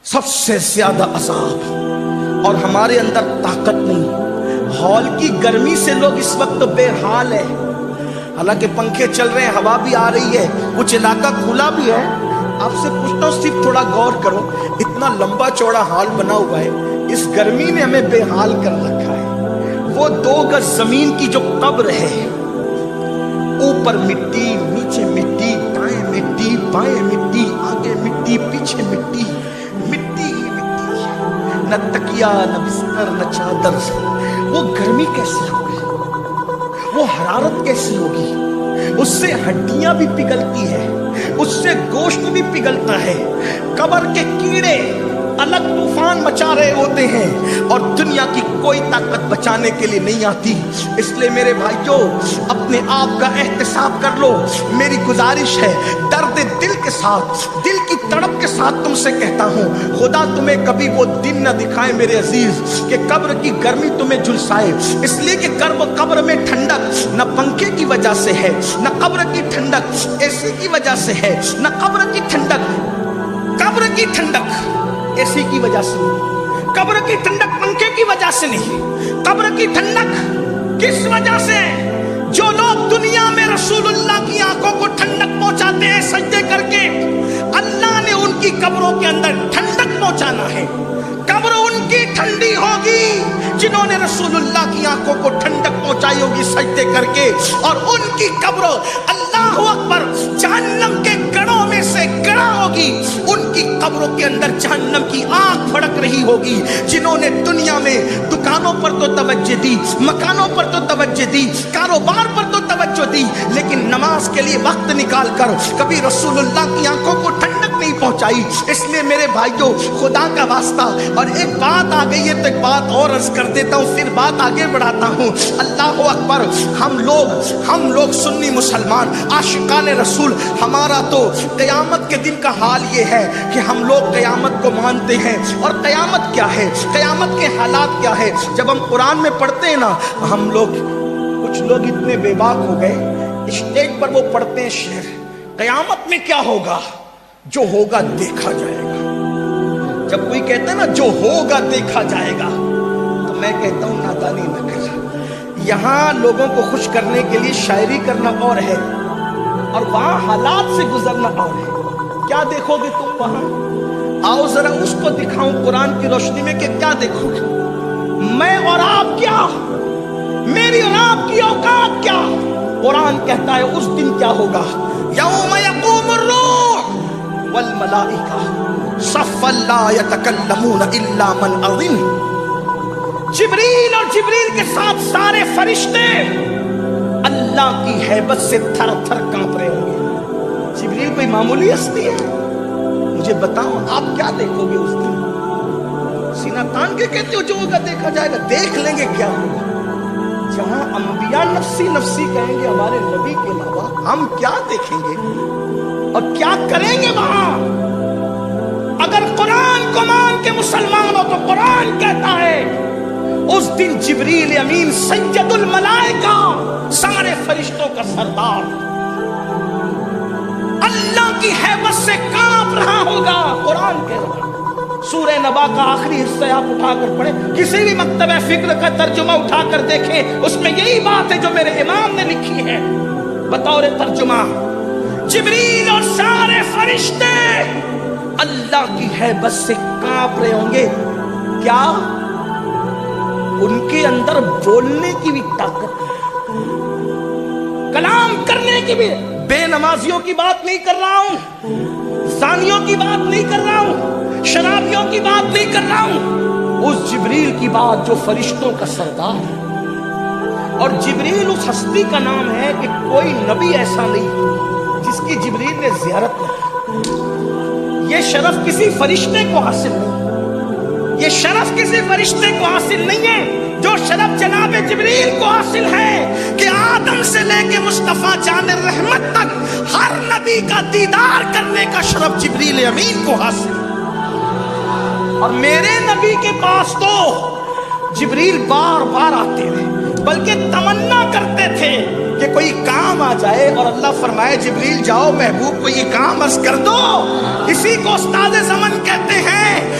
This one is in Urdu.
سب سے زیادہ عذاب، اور ہمارے اندر طاقت نہیں۔ ہال کی گرمی سے لوگ اس وقت بے حال ہے، حالانکہ پنکھے چل رہے ہیں، ہوا بھی آ رہی ہے، کچھ علاقہ کھلا بھی ہے۔ آپ سے پوچھتا ہوں، صرف تھوڑا غور کرو، اتنا لمبا چوڑا ہال بنا ہوا ہے، اس گرمی نے ہمیں بے حال کر رکھا ہے۔ وہ 2 گز زمین کی جو قبر ہے، اوپر مٹی، نیچے مٹی، دائیں مٹی، بائیں مٹی، آگے مٹی، پیچھے مٹی، مٹی ہی مٹی، نہ تکیا، نہ بستر، نہ چادر۔ وہ گرمی کیسی ہوگی، وہ حرارت کیسی ہوگی، اس سے ہڈیاں بھی پگھلتی ہیں، اس سے گوشت بھی پگھلتا ہے۔ قبر کے کیڑے الگ طوفان مچا رہے ہوتے ہیں، اور دنیا کی کوئی طاقت بچانے کے لیے نہیں آتی۔ اس لیے میرے بھائیوں، اپنے آپ کا احتساب کر لو۔ میری گزارش ہے، درد دل کے ساتھ، دل کی تڑپ کے ساتھ تم سے کہتا ہوں، خدا تمہیں کبھی وہ دن نہ دکھائے میرے عزیز کہ قبر کی گرمی تمہیں جھلسائے۔ اس لیے کہ قبر میں ٹھنڈک نہ پنکھے کی وجہ سے ہے، نہ قبر کی ٹھنڈک اے سی کی وجہ سے ہے، نہ قبر کی ٹھنڈک اے سی کی وجہ سے نہیں، قبر کی ٹھنڈک پنکھے کی وجہ سے نہیں۔ قبر کی ٹھنڈک کس وجہ سے؟ جو لوگ دنیا میں رسول اللہ کی آنکھوں کو ٹھنڈک پہنچاتے ہیں سجدے کر کے، اللہ نے ان کی قبروں کے اندر ٹھنڈک پہنچانا ہے۔ قبر ان کی ٹھنڈی ہوگی جنہوں نے رسول اللہ کی آنکھوں کو ٹھنڈک پہنچائی ہوگی سجدے کر کے، اور ان کی قبر اللہ اکبر جہنم کے گڑھوں میں سے گڑھا ہوگی۔ ان کی قبروں کے اندر جہنم کی آگ بھڑک رہی ہوگی۔ جنہوں نے دنیا میں دکانوں پر تو توجہ دی، مکانوں پر تو توجہ دی، کاروبار پر تو توجہ دی، لیکن نماز کے لیے وقت نکال کر کبھی رسول اللہ کی آنکھوں کو ٹھنڈک نہیں پہنچائی۔ اس لیے میرے بھائیوں، خدا کا واسطہ، اور ایک بات آ گئی ہے تو ایک بات اور عرض کر دیتا ہوں، پھر بات آگے بڑھاتا ہوں۔ اللہ اکبر، ہم لوگ سنی مسلمان عاشقان رسول، ہمارا تو قیامت کے دن کا حال یہ ہے کہ ہم لوگ قیامت کو مانتے ہیں۔ اور قیامت کیا ہے، قیامت کے حالات کیا ہے، جب ہم قرآن میں پڑھتے ہیں نا، کچھ لوگ اتنے بے باک ہو گئے، اسٹیج پر وہ پڑھتے ہیں شعر، قیامت میں کیا ہوگا، جو ہوگا دیکھا جائے گا۔ جب کوئی کہتا ہے نا جو ہوگا دیکھا جائے گا، تو میں کہتا ہوں نادانی نہ کر۔ یہاں لوگوں کو خوش کرنے کے لیے شاعری کرنا اور ہے، اور وہاں حالات سے گزرنا اور ہے۔ کیا دیکھو گے تم وہاں؟ آؤ ذرا اس کو دکھاؤں قرآن کی روشنی میں کہ کیا دیکھو گے۔ میں اور آپ کیا، میری اور آپ کی اوقات کیا؟ قرآن کہتا ہے اس دن کیا ہوگا، یوم یقوم الروح والملائکہ صفا لا یتکلمون الا من اذن۔ جبریل اور جبریل کے ساتھ سارے فرشتے اللہ کی ہیبت سے تھر تھر کانپ رہے ہوں گے۔ جبریل کوئی معمولی ہستی ہے؟ مجھے بتاؤ آپ کیا دیکھو گے اس دن؟ سینہ تان کے کہتے ہو جو ہوگا دیکھا جائے گا، دیکھ لیں گے کیا ہوگا؟ جہاں انبیاء نفسی نفسی کہیں گے ہمارے نبی کے علاوہ، ہم کیا دیکھیں گے اور کیا کریں گے وہاں؟ اگر قرآن کو مان کے مسلمان ہو تو قرآن کہتا ہے اس دن جبریل امین سید الملائکہ، سارے فرشتوں کا سردار، اللہ کی ہیبت سے کانپ رہا ہوگا۔ قرآن کہہ رہا ہے، سورہ نبا کا آخری حصہ آپ اٹھا کر پڑھیں، کسی بھی مکتبہ فکر کا ترجمہ اٹھا کر دیکھیں، اس میں یہی بات ہے جو میرے امام نے لکھی ہے بطور ترجمہ۔ جبریل اور سارے فرشتے اللہ کی ہیبت سے کانپ رہے ہوں گے۔ کیا ان کے اندر بولنے کی بھی طاقت ہے، کلام کرنے کی بھی؟ بے نمازیوں کی بات نہیں کر رہا ہوں، زانیوں کی بات نہیں کر رہا ہوں، شرابیوں کی بات نہیں کر رہا ہوں، اس جبریل کی بات جو فرشتوں کا سردار ہے۔ اور جبریل اس ہستی کا نام ہے کہ کوئی نبی ایسا نہیں جس کی جبریل نے زیارت نہ کی۔ یہ شرف کسی فرشتے کو حاصل نہیں، یہ شرف کسی فرشتے کو حاصل نہیں ہے، جو شرف جناب جبریل کو حاصل ہے کہ آدم سے لے کے مصطفیٰ جان رحمت تک ہر نبی کا دیدار کرنے کا شرف جبریل امین کو حاصل ہے۔ اور میرے نبی کے پاس تو جبریل بار بار آتے رہے، بلکہ تمنا کرتے تھے کہ کوئی کام آ جائے، اور اللہ فرمائے جبریل جاؤ محبوب کو یہ کام عرض کر دو۔ اسی کو استاد زمن کہتے ہیں